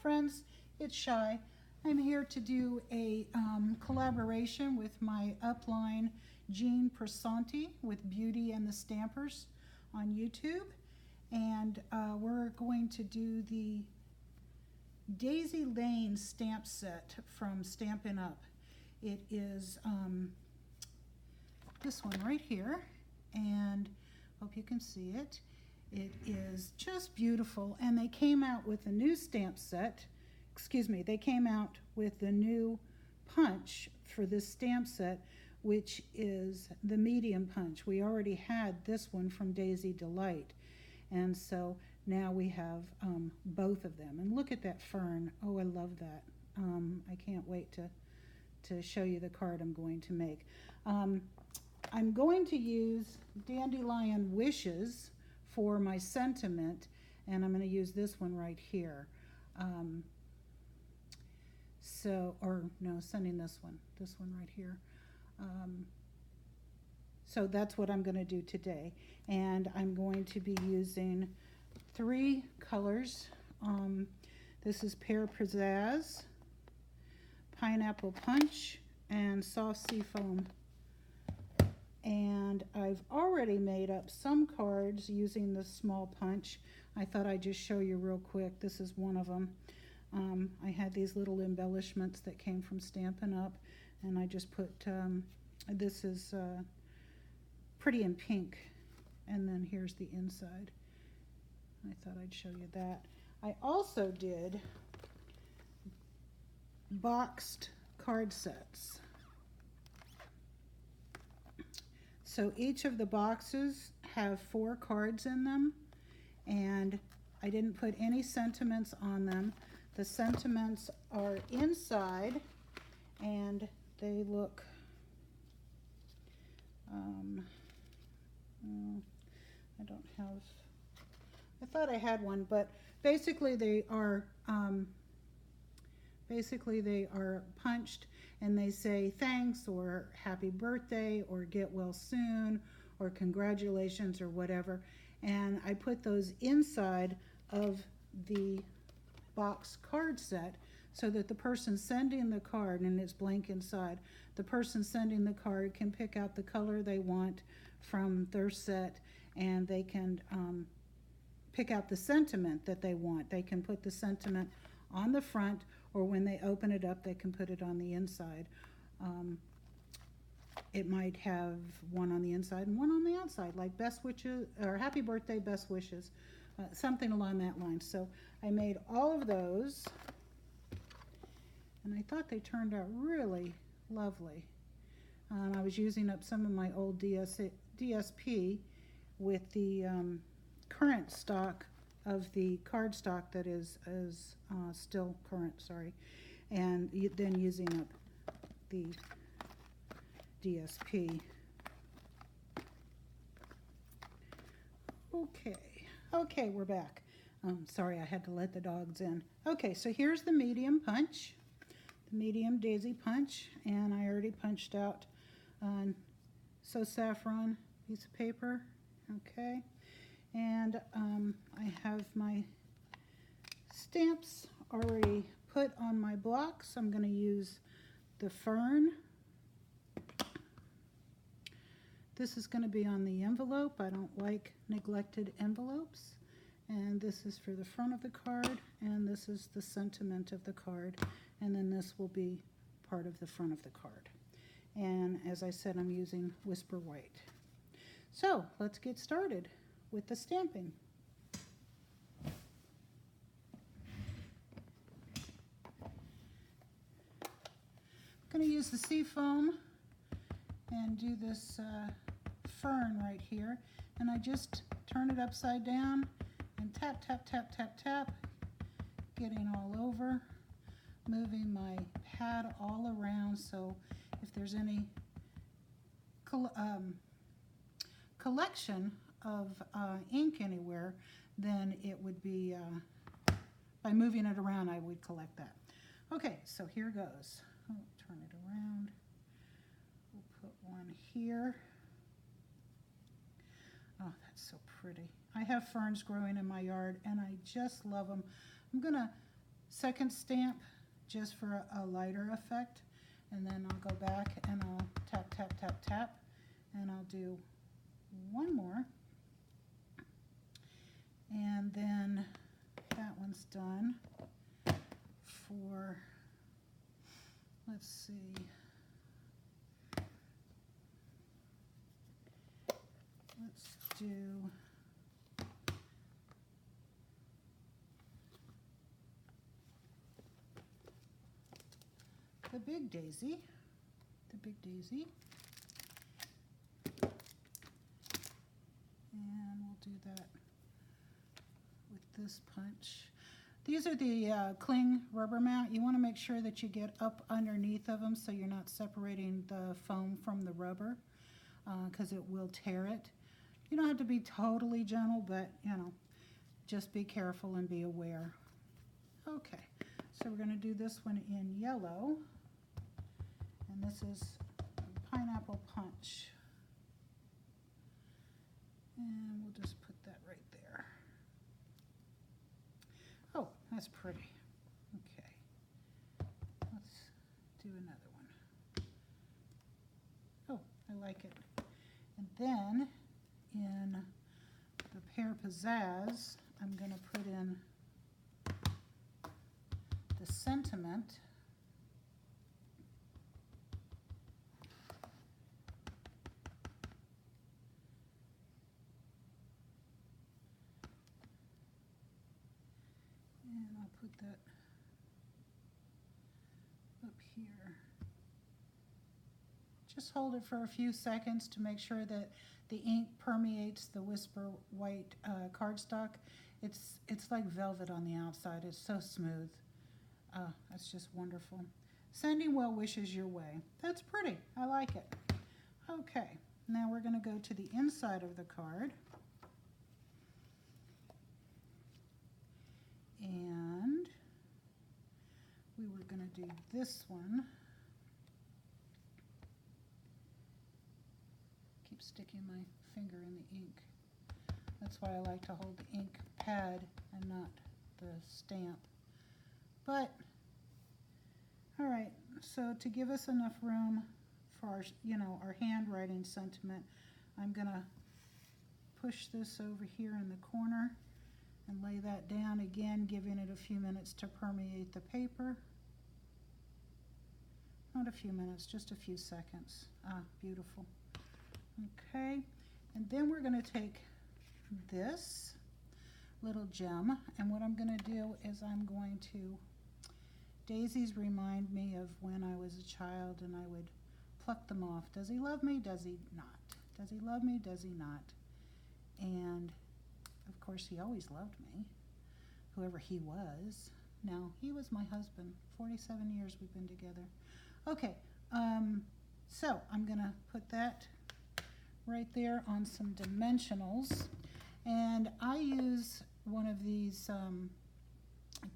friends, it's Shy. I'm here to do a collaboration with my upline Jean Persanti with Beauty and the Stampers on YouTube. And we're going to do the Daisy Lane stamp set from Stampin' Up. It is this one right here, and hope you can see it. It is just beautiful, and they came out with a new stamp set. Excuse me, they came out with the new punch for this stamp set, which is the medium punch. We already had this one from Daisy Delight, and so now we have both of them. And look at that fern. Oh, I love that. I can't wait to show you the card I'm going to make. I'm going to use Dandelion Wishes for my sentiment, and I'm going to use this one right here. Sending this one right here. So that's what I'm going to do today, and I'm going to be using 3 colors. This is Pear Pizzazz, Pineapple Punch, and Soft Sea Foam. And I've already made up some cards using the small punch. I thought I'd just show you real quick. This is one of them. I had these little embellishments that came from Stampin' Up, and I just put, this is Pretty in Pink, and then here's the inside. I thought I'd show you that. I also did boxed card sets. So each of the boxes have 4 cards in them, and I didn't put any sentiments on them. The sentiments are inside, and they look, I don't have, I thought I had one, but basically they are punched, and they say thanks or happy birthday or get well soon or congratulations or whatever. And I put those inside of the box card set so that the person sending the card, and it's blank inside, the person sending the card can pick out the color they want from their set, and they can pick out the sentiment that they want. They can put the sentiment on the front, or when they open it up, they can put it on the inside. It might have one on the inside and one on the outside, like best wishes, or happy birthday, best wishes, something along that line. So I made all of those, and I thought they turned out really lovely. I was using up some of my old DSP with the current stock of the card stock that is still current, sorry, and then using up the DSP. Okay, we're back. Sorry, I had to let the dogs in. Okay, so here's the medium punch, the medium daisy punch, and I already punched out So Saffron piece of paper. Okay. And I have my stamps already put on my blocks. I'm going to use the fern. This is going to be on the envelope. I don't like neglected envelopes. And this is for the front of the card, and this is the sentiment of the card. And then this will be part of the front of the card. And as I said, I'm using Whisper White. So let's get started with the stamping. I'm going to use the sea foam and do this fern right here, and I just turn it upside down and tap, tap, tap, tap, tap, getting all over, moving my pad all around, so if there's any collection of ink anywhere, then it would be, by moving it around, I would collect that. Okay, so here goes. Oh, turn it around. We'll put one here. Oh, that's so pretty. I have ferns growing in my yard, and I just love them. I'm going to second stamp just for a lighter effect, and then I'll go back and I'll tap, tap, tap, tap, and I'll do one more, and then that one's done. For, let's see, let's do the big daisy, and we'll do that with this punch. These are the cling rubber mount. You want to make sure that you get up underneath of them so you're not separating the foam from the rubber, because it will tear it. You don't have to be totally gentle, but you know, just be careful and be aware. Okay, so we're going to do this one in yellow, and this is pineapple punch. And we'll just put that right there. Oh, that's pretty. Okay, let's do another one. Oh, I like it. And then in the Pear Pizzazz, I'm going to put in the sentiment. And I'll put that up here. Just hold it for a few seconds to make sure that the ink permeates the Whisper White cardstock. It's like velvet on the outside. It's so smooth. That's just wonderful. Sending well wishes your way. That's pretty. I like it. Okay, now we're going to go to the inside of the card. And we were going to do this one. Keep sticking my finger in the ink. That's why I like to hold the ink pad and not the stamp. But, all right, so to give us enough room for our, our handwriting sentiment, I'm going to push this over here in the corner and lay that down again, giving it a few minutes to permeate the paper. Not a few minutes, just a few seconds. Beautiful. Okay, and then we're going to take this little gem, and what I'm going to do is I'm going to, daisies remind me of when I was a child and I would pluck them off. Does he love me? Does he not? Does he love me? Does he not? And of course, he always loved me, whoever he was. Now, he was my husband. 47 years we've been together. Okay, so I'm going to put that right there on some dimensionals. And I use one of these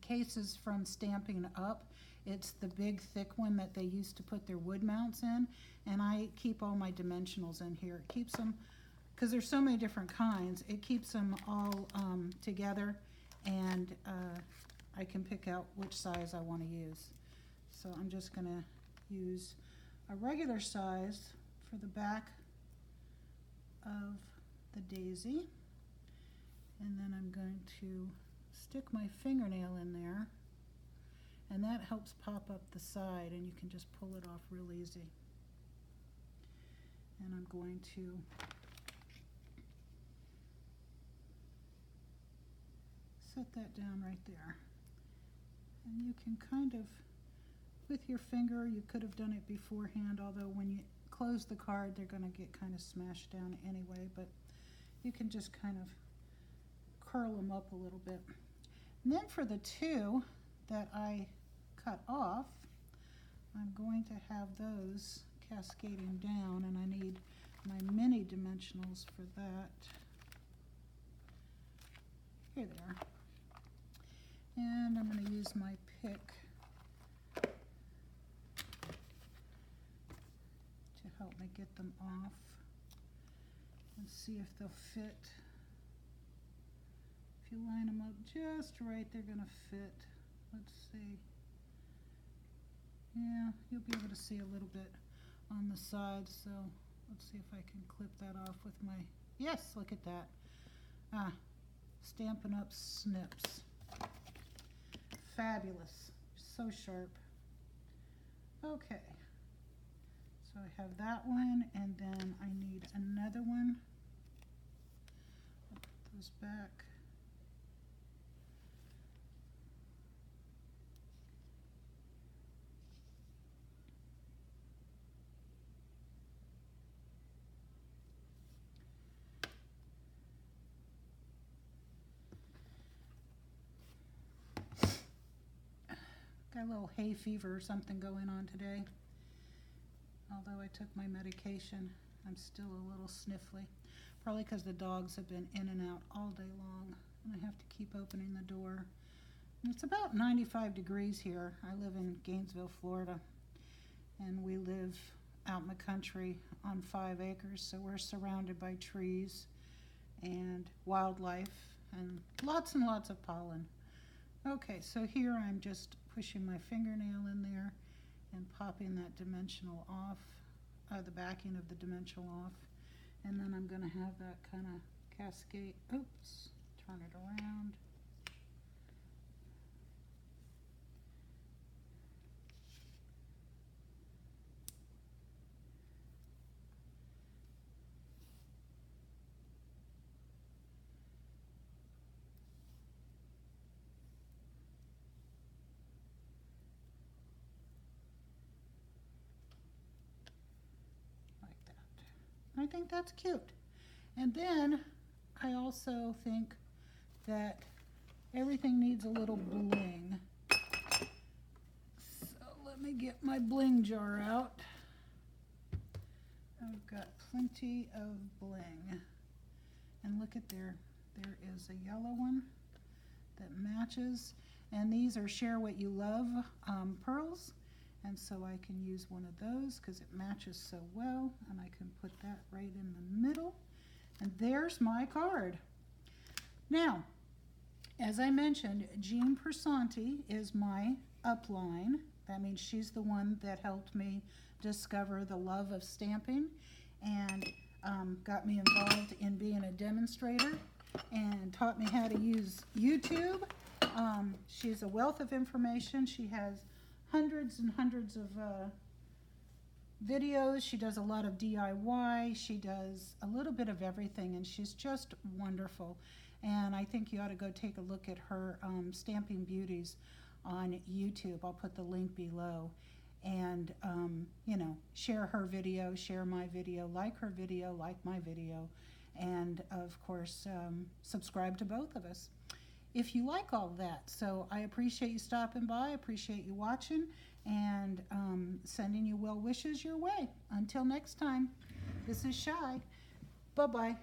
cases from Stampin' Up. It's the big, thick one that they used to put their wood mounts in. And I keep all my dimensionals in here. It keeps them, because there's so many different kinds, it keeps them all together, and I can pick out which size I want to use. So I'm just going to use a regular size for the back of the daisy, and then I'm going to stick my fingernail in there, and that helps pop up the side, and you can just pull it off real easy. And I'm going to set that down right there. And you can kind of, with your finger, you could have done it beforehand, although when you close the card, they're going to get kind of smashed down anyway, but you can just kind of curl them up a little bit. And then for the two that I cut off, I'm going to have those cascading down, and I need my mini dimensionals for that. Here they are. And I'm going to use my pick to help me get them off and see if they'll fit. If you line them up just right, they're going to fit let's see. Yeah, you'll be able to see a little bit on the side, so let's see if I can clip that off with my, yes, look at that. Stampin' Up snips. Fabulous, so sharp. Okay, so I have that one, and then I need another one. I'll put those back. Got a little hay fever or something going on today. Although I took my medication, I'm still a little sniffly. Probably because the dogs have been in and out all day long, and I have to keep opening the door. And it's about 95 degrees here. I live in Gainesville, Florida, and we live out in the country on 5 acres, so we're surrounded by trees and wildlife and lots of pollen. Okay, so here I'm just pushing my fingernail in there and popping that dimensional off, the backing of the dimensional off, and then I'm going to have that kind of cascade. Oops, turn it around. I think that's cute. And then I also think that everything needs a little bling. So let me get my bling jar out. I've got plenty of bling. And look at there is a yellow one that matches. And these are Share What You Love pearls. And so I can use one of those because it matches so well, and I can put that right in the middle. And there's my card. Now, as I mentioned, Jean Persanti is my upline. That means she's the one that helped me discover the love of stamping and got me involved in being a demonstrator and taught me how to use YouTube. She's a wealth of information. She has hundreds and hundreds of videos. She does a lot of DIY. She does a little bit of everything, and she's just wonderful. And I think you ought to go take a look at her Stamping Beauties on YouTube. I'll put the link below. And, you know, share her video, share my video, like her video, like my video, and, of course, subscribe to both of us if you like all of that. So I appreciate you stopping by, appreciate you watching, and sending you well wishes your way. Until next time, this is Shy. Bye-bye.